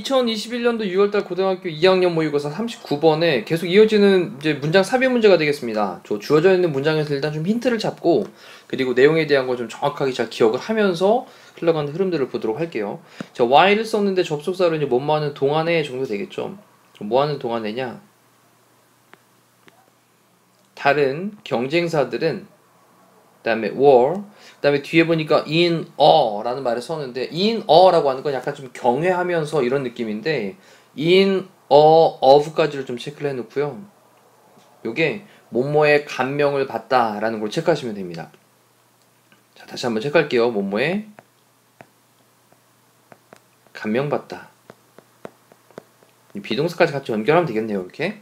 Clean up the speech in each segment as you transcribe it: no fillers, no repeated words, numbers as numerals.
2021년도 6월달 고등학교 2학년 모의고사 39번에 계속 이어지는 이제 문장 삽입 문제가 되겠습니다. 주어져 있는 문장에서 일단 좀 힌트를 잡고 그리고 내용에 대한 거 좀 정확하게 잘 기억을 하면서 흘러가는 흐름들을 보도록 할게요. 자, while을 썼는데 접속사로 이제 뭐뭐하는 동안에 정도 되겠죠. 뭐하는 동안에냐? 다른 경쟁사들은 그다음에 were, 그다음에 뒤에 보니까 in a라는 말을 썼는데 in a라고 하는 건 약간 좀 경외하면서 이런 느낌인데 in of까지를 좀 체크를 해놓고요. 요게 뭐뭐의 감명을 받다라는 걸 체크하시면 됩니다. 자, 다시 한번 체크할게요. 뭐뭐의 감명받다. 이 비동사까지 같이 연결하면 되겠네요. 이렇게.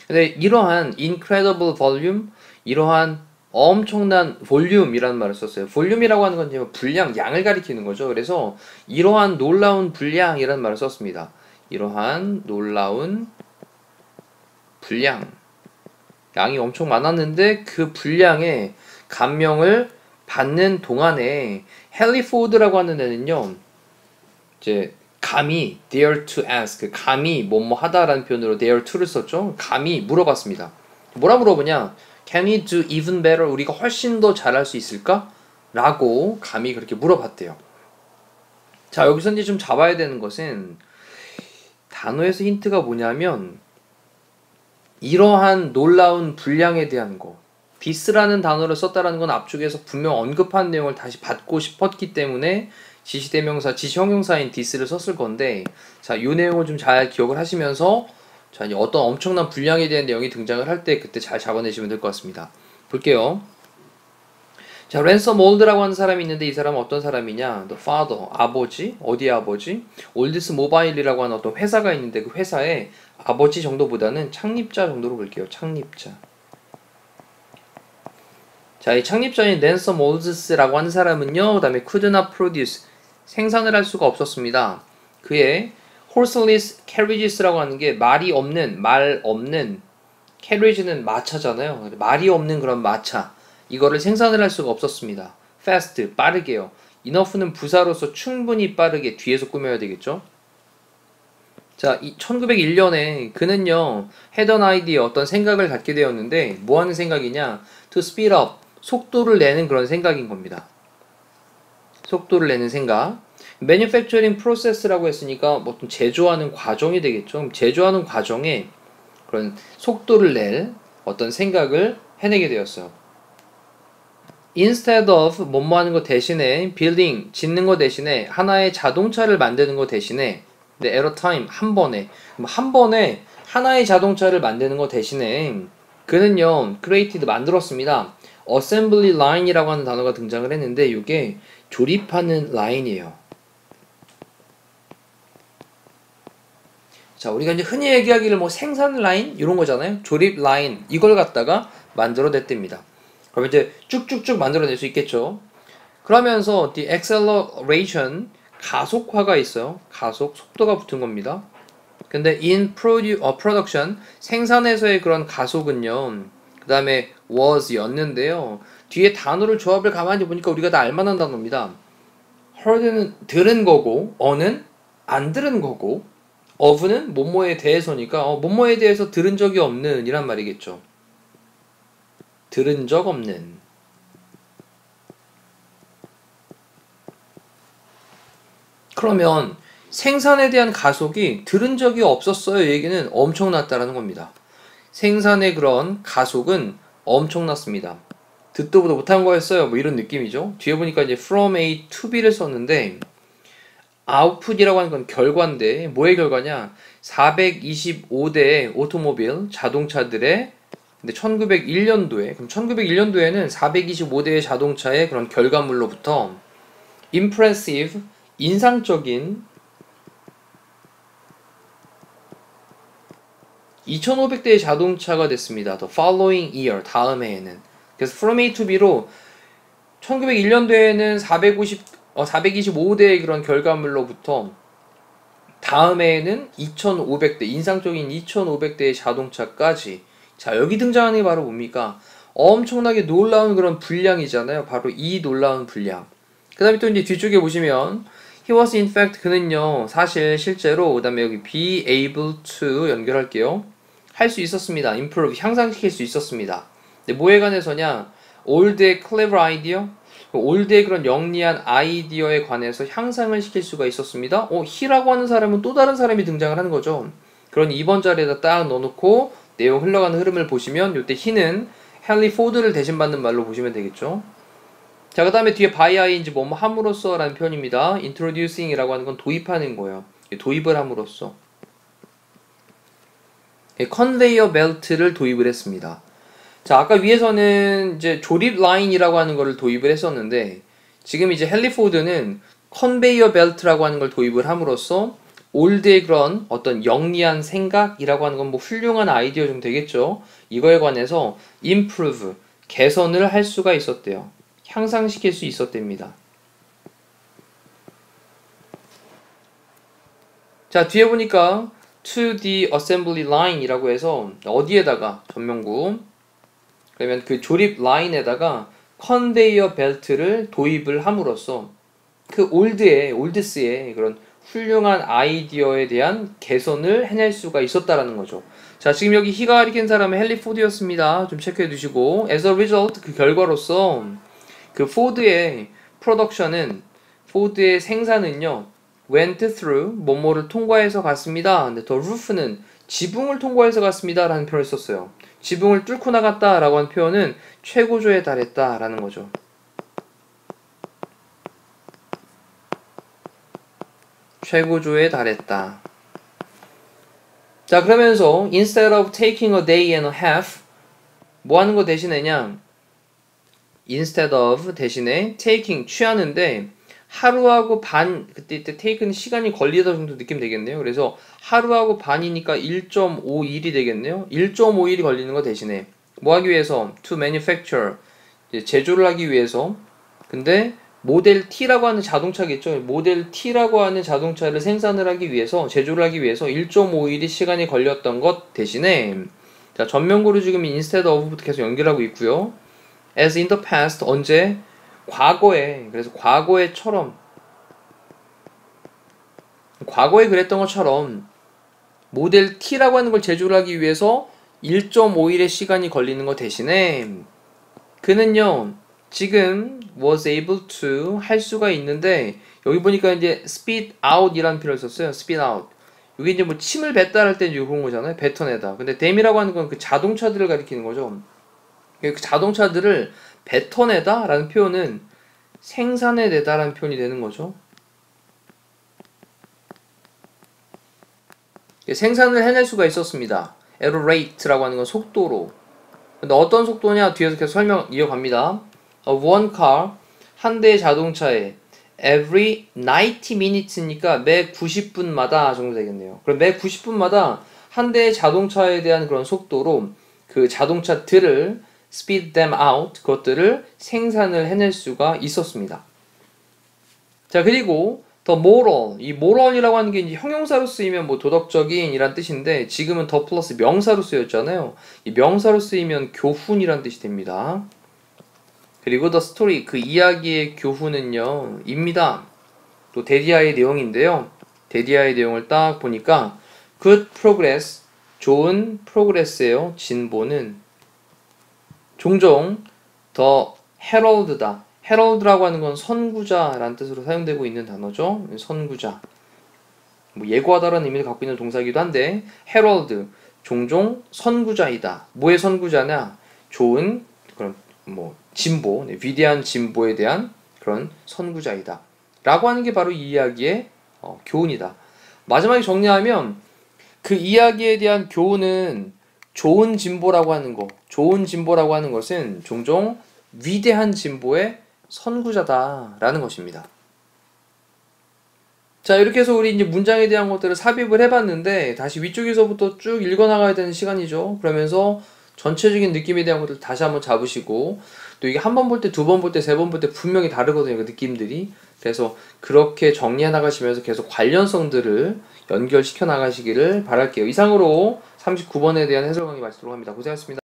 근데 이러한 incredible volume, 이러한 엄청난 볼륨이라는 말을 썼어요. 볼륨이라고 하는 건 분량, 양을 가리키는 거죠. 그래서 이러한 놀라운 분량이라는 말을 썼습니다. 이러한 놀라운 분량. 양이 엄청 많았는데 그 분량에 감명을 받는 동안에 헨리 포드라고 하는 애는요. 이제 감히 dare to ask, 감히 뭐뭐 하다라는 표현으로 dare to를 썼죠. 감히 물어봤습니다. 뭐라 물어보냐? Can we do even better? 우리가 훨씬 더 잘할 수 있을까? 라고 감히 그렇게 물어봤대요. 자, 여기서 이제 좀 잡아야 되는 것은 단어에서 힌트가 뭐냐면 이러한 놀라운 분량에 대한 거. this라는 단어를 썼다라는 건 앞쪽에서 분명 언급한 내용을 다시 받고 싶었기 때문에 지시대명사, 지시형용사인 this를 썼을 건데, 자, 이 내용을 좀 잘 기억을 하시면서 자, 이제 어떤 엄청난 분량에 대한 내용이 등장을 할 때 그때 잘 잡아내시면 될 것 같습니다. 볼게요. 자, 랜섬 올드라고 하는 사람이 있는데 이 사람은 어떤 사람이냐? The father, 아버지, 어디의 아버지? 올드스 모바일이라고 하는 어떤 회사가 있는데 그 회사의 아버지 정도보다는 창립자 정도로 볼게요. 창립자. 자, 이 창립자인 랜섬 올드스라고 하는 사람은요, 그 다음에 could not produce, 생산을 할 수가 없었습니다. 그의 horseless carriages라고 하는 게 말이 없는, 말 없는, carriage는 마차잖아요. 말이 없는 그런 마차. 이거를 생산을 할 수가 없었습니다. fast, 빠르게요. enough는 부사로서 충분히 빠르게 뒤에서 꾸며야 되겠죠. 자, 1901년에 그는요, had an idea, 어떤 생각을 갖게 되었는데 뭐 하는 생각이냐? to speed up, 속도를 내는 그런 생각인 겁니다. 속도를 내는 생각. manufacturing process라고 했으니까 뭐 어떤 제조하는 과정이 되겠죠. 제조하는 과정에 그런 속도를 낼 어떤 생각을 해내게 되었어요. instead of 뭐뭐 하는 것 대신에 building, 짓는 것 대신에 하나의 자동차를 만드는 것 대신에 at a time, 한 번에 하나의 자동차를 만드는 것 대신에 그는요, created, 만들었습니다. assembly line이라고 하는 단어가 등장을 했는데 이게 조립하는 라인이에요. 자, 우리가 이제 흔히 얘기하기를 뭐 생산 라인 이런 거잖아요. 조립 라인 이걸 갖다가 만들어냈답니다. 그럼 이제 쭉쭉쭉 만들어낼 수 있겠죠. 그러면서 the acceleration, 가속화가 있어요. 가속, 속도가 붙은 겁니다. 근데 in production, 생산에서의 그런 가속은요, 그 다음에 was였는데요. 뒤에 단어를 조합을 가만히 보니까 우리가 다 알만한 단어입니다. heard는 들은 거고, 어는 안 들은 거고, of는 뭐뭐에 대해서니까 뭐뭐에 대해서 들은 적이 없는 이란 말이겠죠. 들은 적 없는. 그러면 생산에 대한 가속이 들은 적이 없었어요. 얘기는 엄청났다라는 겁니다. 생산의 그런 가속은 엄청났습니다. 듣도 보도 못한 거였어요. 뭐 이런 느낌이죠. 뒤에 보니까 이제 from A to B를 썼는데 아웃풋이라고 하는 건 결과인데 뭐의 결과냐? 425대의 오토모빌 자동차들의 근데 1901년도에 그럼 1901년도에는 425대의 자동차의 그런 결과물로부터 impressive, 인상적인 2500대의 자동차가 됐습니다. The following year, 다음 해에는. 그래서 from A to B로 1901년도에는 425대의 그런 결과물로부터 다음 해에는 2500대, 인상적인 2500대의 자동차까지. 자, 여기 등장하는 게 바로 뭡니까? 엄청나게 놀라운 그런 분량이잖아요. 바로 이 놀라운 분량. 그 다음에 또 이제 뒤쪽에 보시면 He was in fact 그는요 사실 실제로 그다음에 여기 be able to 연결할게요. 할 수 있었습니다. improve 향상시킬 수 있었습니다. 근데 뭐에 관해서냐? 올드의 clever idea 올드의 그런 영리한 아이디어에 관해서 향상을 시킬 수가 있었습니다. he라고 하는 사람은 또 다른 사람이 등장을 하는 거죠. 그러니 2번 자리에다 딱 넣어놓고 내용 흘러가는 흐름을 보시면 이때 he는 헨리 포드를 대신받는 말로 보시면 되겠죠. 자, 그 다음에 뒤에 by ing 뭐뭐 함으로써 라는 표현입니다. introducing 이라고 하는 건 도입하는 거예요. 도입을 함으로써. 컨베이어 벨트를 도입을 했습니다. 자, 아까 위에서는 이제 조립 라인이라고 하는 거를 도입을 했었는데 지금 이제 헨리 포드는 컨베이어 벨트라고 하는 걸 도입을 함으로써 올드의 그런 어떤 영리한 생각이라고 하는 건 뭐 훌륭한 아이디어 좀 되겠죠. 이거에 관해서 improve 개선을 할 수가 있었대요. 향상시킬 수 있었답니다. 자, 뒤에 보니까 to the assembly line 이라고 해서 어디에다가 전명구 그러면 그 조립 라인에다가 컨베이어 벨트를 도입을 함으로써 그 올드스의 그런 훌륭한 아이디어에 대한 개선을 해낼 수가 있었다라는 거죠. 자, 지금 여기 히가 가리킨 사람은 헨리 포드였습니다. 좀 체크해 두시고 as a result 그 결과로서 그 포드의 생산은요 went through 뭐뭐를 통과해서 갔습니다. 근데 the roof는 지붕을 통과해서 갔습니다 라는 표현을 썼어요. 지붕을 뚫고 나갔다 라고 하는 표현은 최고조에 달했다 라는 거죠. 최고조에 달했다. 자, 그러면서 instead of taking a day and a half 뭐 하는 거 대신에냐? instead of 대신에 taking 취하는데 하루하고 반 그때 take는 시간이 걸리다 정도 느낌 되겠네요. 그래서 하루하고 반이니까 1.5일이 되겠네요. 1.5일이 걸리는 거 대신에 뭐 하기 위해서 to manufacture 제조를 하기 위해서 근데 모델 T라고 하는 자동차겠죠. 모델 T라고 하는 자동차를 생산을 하기 위해서 제조를 하기 위해서 1.5일이 시간이 걸렸던 것 대신에 자, 전면구로 지금 instead of부터 계속 연결하고 있고요. as in the past 언제 과거에 그래서 과거에 그랬던 것처럼 모델 T라고 하는 걸 제조를 하기 위해서 1.5일의 시간이 걸리는 것 대신에 그는요 지금 was able to 할 수가 있는데 여기 보니까 이제 speed out 이라는 표현을 썼어요. speed out 이게 이제 뭐 침을 뱉다 할 때 이제 그런 거잖아요. 뱉어내다. 근데 dam이라고 하는 건 그 자동차들을 가리키는 거죠. 그 자동차들을 뱉어내다 라는 표현은 생산해내다 라는 표현이 되는 거죠. 생산을 해낼 수가 있었습니다. at a rate라고 하는 건 속도로. 근데 어떤 속도냐 뒤에서 계속 설명 이어갑니다. one car 한 대의 자동차에 every 90 minutes니까 매 90분마다 정도 되겠네요. 그럼 매 90분마다 한 대의 자동차에 대한 그런 속도로 그 자동차들을 speed them out 그것들을 생산을 해낼 수가 있었습니다. 자, 그리고 the moral 이 moral이라고 하는 게 이제 형용사로 쓰이면 뭐 도덕적인 이란 뜻인데 지금은 더 플러스 명사로 쓰였잖아요. 이 명사로 쓰이면 교훈이란 뜻이 됩니다. 그리고 the story 그 이야기의 교훈은요 입니다. 또 데디아의 내용인데요. 데디아의 내용을 딱 보니까 good progress 좋은 progress예요. 진보는 종종 더 herald다. herald라고 하는 건 선구자라는 뜻으로 사용되고 있는 단어죠. 선구자. 뭐 예고하다라는 의미를 갖고 있는 동사이기도 한데 herald 종종 선구자이다. 뭐의 선구자냐? 좋은 그런 뭐 진보, 위대한 진보에 대한 그런 선구자이다. 라고 하는 게 바로 이 이야기의 교훈이다. 마지막에 정리하면 그 이야기에 대한 교훈은 좋은 진보라고 하는 것은 종종 위대한 진보의 선구자다라는 것입니다. 자, 이렇게 해서 우리 이제 문장에 대한 것들을 삽입을 해봤는데 다시 위쪽에서부터 쭉 읽어나가야 되는 시간이죠. 그러면서 전체적인 느낌에 대한 것들 다시 한번 잡으시고 또 이게 한 번 볼 때, 두 번 볼 때, 세 번 볼 때 분명히 다르거든요. 그 느낌들이. 그래서 그렇게 정리해 나가시면서 계속 관련성들을 연결시켜 나가시기를 바랄게요. 이상으로 39번에 대한 해설 강의 마치도록 합니다. 고생하셨습니다.